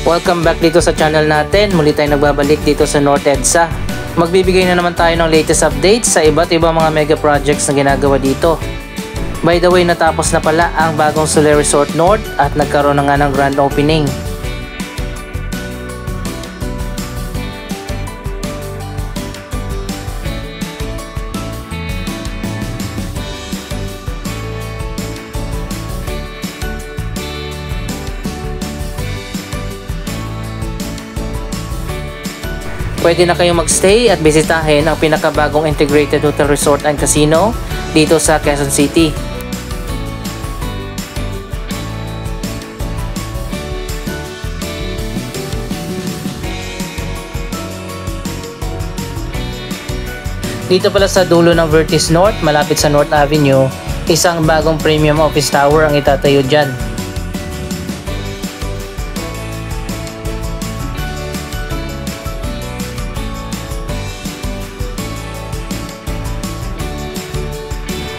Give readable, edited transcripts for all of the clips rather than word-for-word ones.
Welcome back dito sa channel natin. Muli tayong nagbabalik dito sa North EDSA. Magbibigay na naman tayo ng latest updates sa iba't ibang mga mega projects na ginagawa dito. By the way, natapos na pala ang bagong Solaire Resort North at nagkaroon na nga ng grand opening. Pwede na kayong magstay at bisitahin ang pinakabagong integrated hotel resort and casino dito sa Quezon City. Dito pala sa dulo ng Vertis North, malapit sa North Avenue, isang bagong premium office tower ang itatayo dyan.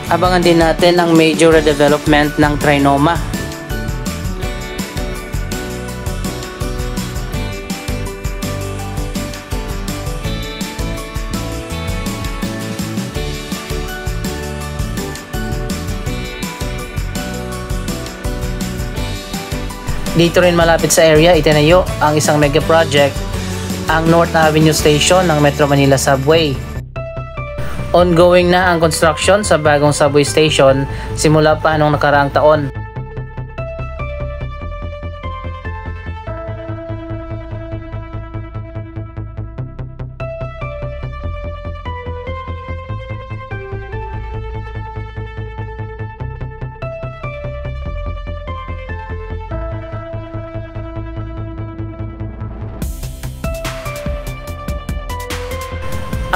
Abangan din natin ang major redevelopment ng Trinoma. Dito rin malapit sa area, itinayo ang isang mega project, ang North Avenue Station ng Metro Manila Subway. Ongoing na ang construction sa bagong subway station simula pa noong nakaraang taon.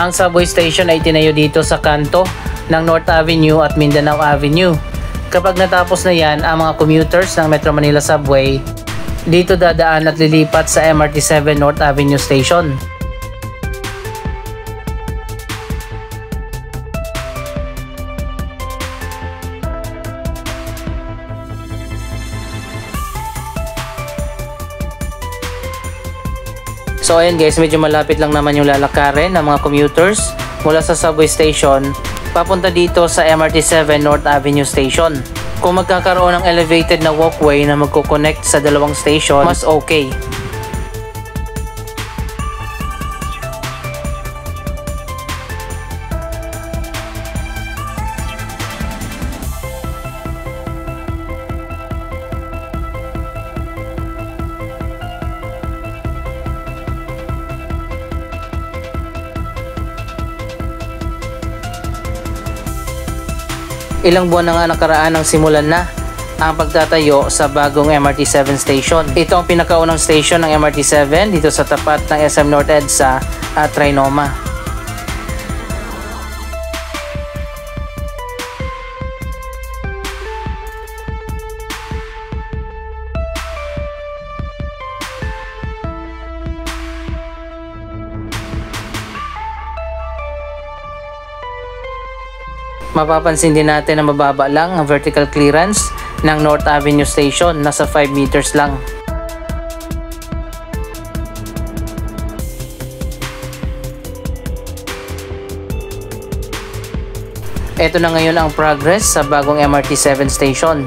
Ang subway station ay tinayo dito sa kanto ng North Avenue at Mindanao Avenue. Kapag natapos na yan, ang mga commuters ng Metro Manila Subway dito dadaan at lilipat sa MRT7 North Avenue Station. So ayan guys, medyo malapit lang naman yung lalakarin ng mga commuters mula sa subway station papunta dito sa MRT7 North Avenue Station. Kung magkakaroon ng elevated na walkway na magkoconnect sa dalawang station, mas okay. Ilang buwan na nga nakaraan ng simulan na ang pagtatayo sa bagong MRT7 station. Ito ang pinakaunang station ng MRT7 dito sa tapat ng SM North EDSA at Trinoma. Mapapansin din natin na mababa lang ang vertical clearance ng North Avenue Station, nasa 5 meters lang. Ito na ngayon ang progress sa bagong MRT7 station.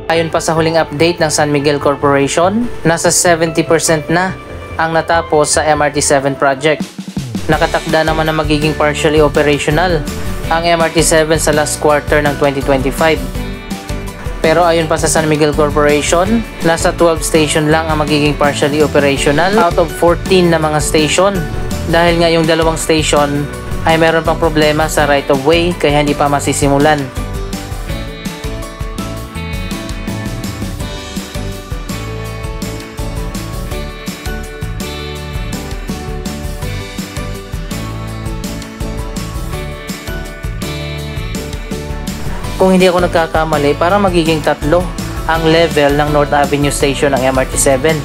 Ayon pa sa huling update ng San Miguel Corporation, nasa 70% na ang natapos sa MRT7 project. Nakatakda naman na magiging partially operational ang MRT7 sa last quarter ng 2025. Pero ayon pa sa San Miguel Corporation, nasa 12 station lang ang magiging partially operational out of 14 na mga station. Dahil nga yung dalawang station ay meron pang problema sa right of way kaya hindi pa masisimulan. Kung hindi ako nagkakamali, parang magiging 3 ang level ng North Avenue Station ng MRT7.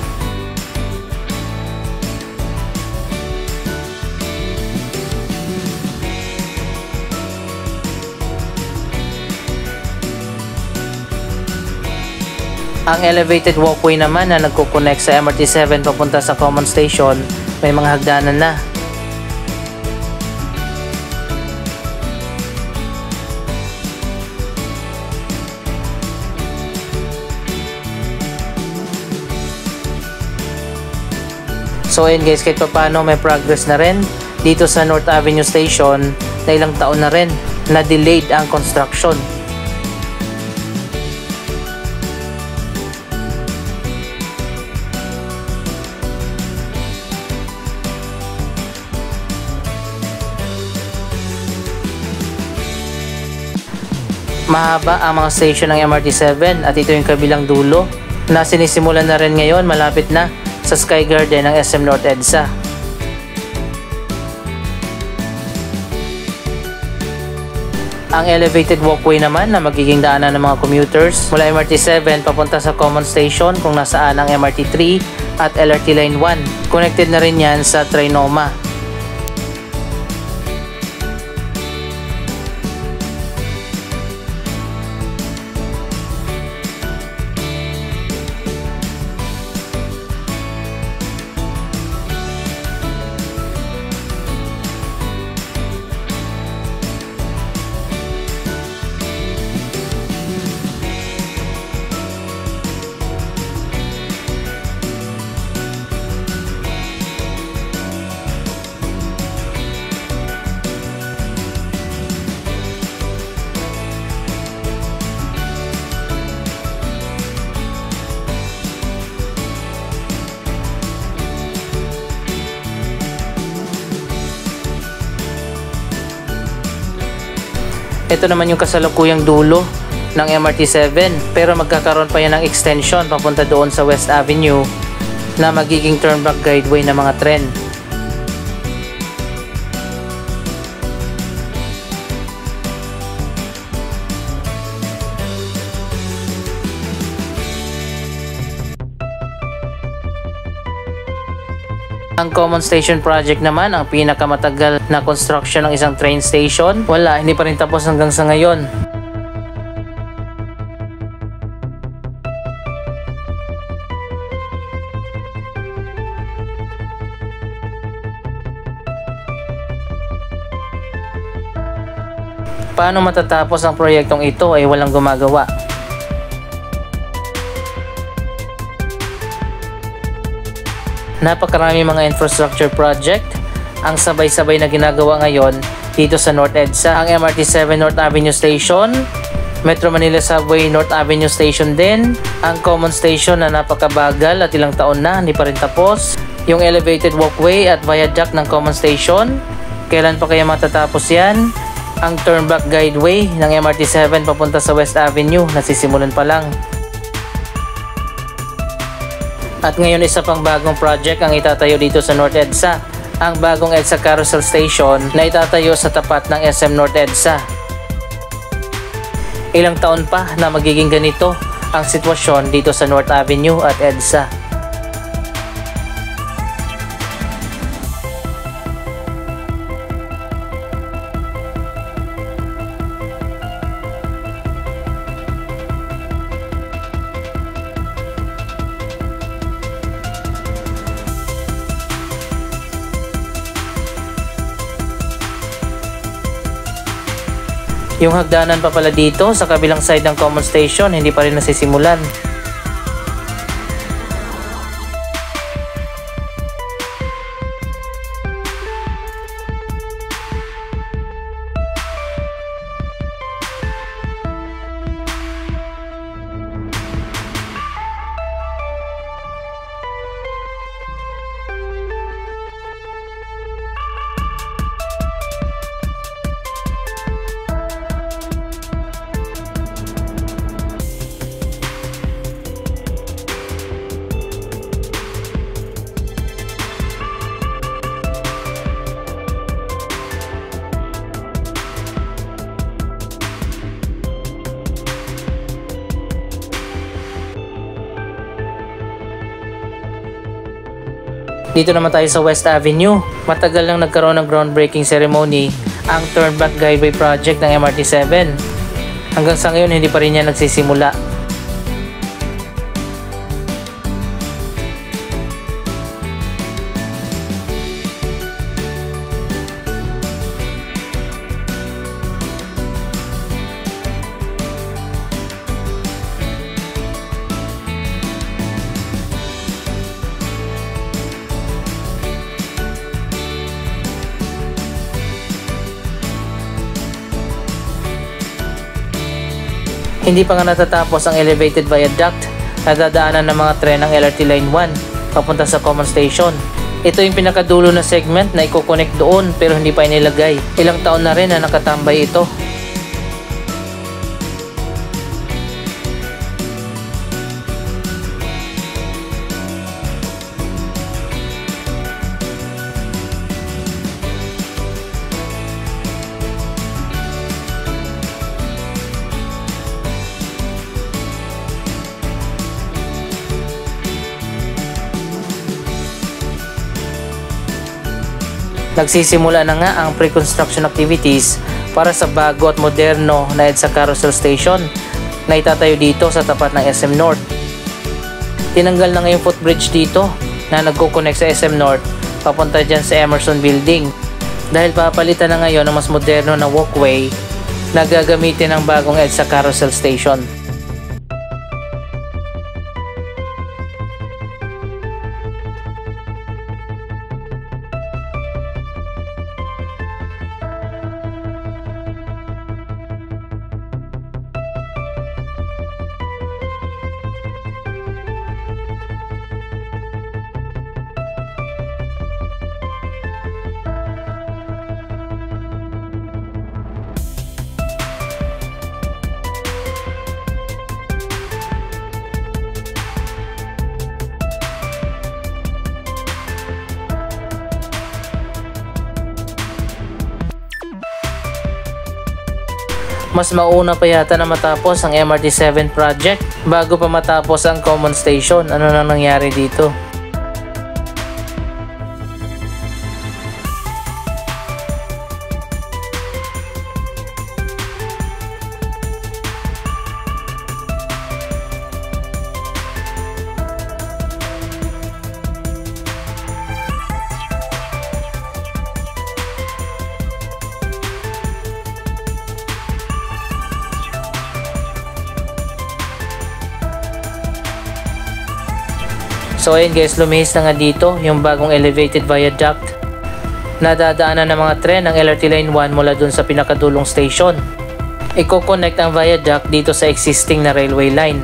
Ang elevated walkway naman na nagko-connect sa MRT7 papunta sa common station, may mga hagdanan na. So ayun guys, kahit pa paano may progress na rin dito sa North Avenue Station na ilang taon na rin na delayed ang construction. Mahaba ang mga station ng MRT7 at ito yung kabilang dulo na sinisimulan na rin ngayon malapit na sa Sky Garden ng SM North EDSA. Ang elevated walkway naman na magiging daanan ng mga commuters mula MRT7 papunta sa common station kung nasaan ang MRT3 at LRT Line 1. Connected na rin yan sa Trinoma. Ito naman yung kasalukuyang dulo ng MRT7 pero magkakaroon pa yan ng extension papunta doon sa West Avenue na magiging turnback guideway ng mga tren. Ang Common Station Project naman, ang pinakamatagal na construction ng isang train station. Wala, hindi pa rin tapos hanggang sa ngayon. Paano matatapos ang proyektong ito ay walang gumagawa? Napakarami mga infrastructure project ang sabay-sabay na ginagawa ngayon dito sa North EDSA. Ang MRT7 North Avenue Station, Metro Manila Subway North Avenue Station din, ang Common Station na napakabagal at ilang taon na hindi pa rin tapos, yung elevated walkway at viaduct ng Common Station, kailan pa kaya matatapos yan? Ang turnback guideway ng MRT7 papunta sa West Avenue, nasisimulan pa lang. At ngayon isa pang bagong project ang itatayo dito sa North EDSA, ang bagong EDSA Carousel Station na itatayo sa tapat ng SM North EDSA. Ilang taon pa na magiging ganito ang sitwasyon dito sa North Avenue at EDSA. Yung hagdanan pa pala dito sa kabilang side ng Common Station hindi pa rin nasisimulan. Dito naman tayo sa West Avenue. Matagal nang nagkaroon ng groundbreaking ceremony ang Turnback Guideway Project ng MRT7. Hanggang sa ngayon hindi pa rin yan nagsisimula. Hindi pa nga natatapos ang elevated viaduct na dadaanan ng mga tren ng LRT Line 1 papunta sa common station. Ito yung pinakadulo na segment na i-connect doon pero hindi pa inilagay. Ilang taon na rin na nakatambay ito. Nagsisimula na nga ang pre-construction activities para sa bago at moderno na EDSA Carousel Station na itatayo dito sa tapat ng SM North. Tinanggal na nga yung footbridge dito na nagko-connect sa SM North papunta dyan sa Emerson Building dahil papalitan na ngayon ng mas moderno na walkway na gagamitin ng bagong EDSA Carousel Station. Mas mauna pa yata na matapos ang MRT7 project bago pa matapos ang common station. Ano nang nangyari dito? So ayun guys, lumihis na nga dito yung bagong elevated viaduct na dadaanan ng mga tren ng LRT Line 1 mula dun sa pinakadulong station. Iko-connect ang viaduct dito sa existing na railway line.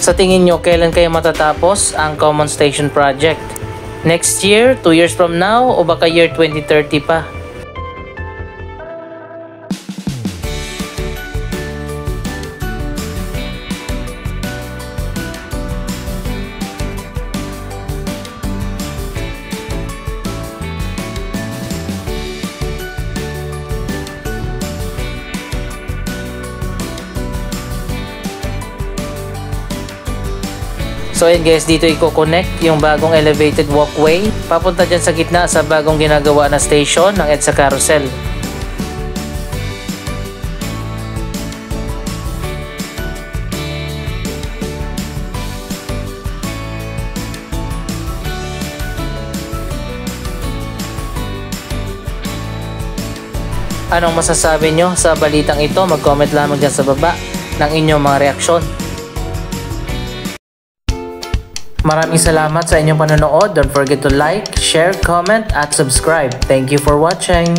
Sa tingin nyo, kailan kayo matatapos ang Common Station Project? Next year, 2 years from now, o baka year 2030 pa? So ayun guys, dito i-connect yung bagong elevated walkway papunta dyan sa gitna sa bagong ginagawa na station ng EDSA Carousel. Anong masasabi nyo sa balitang ito? Mag-comment lamang dyan sa baba ng inyong mga reaksyon. Maraming salamat sa inyong panonood. Don't forget to like, share, comment, at subscribe. Thank you for watching.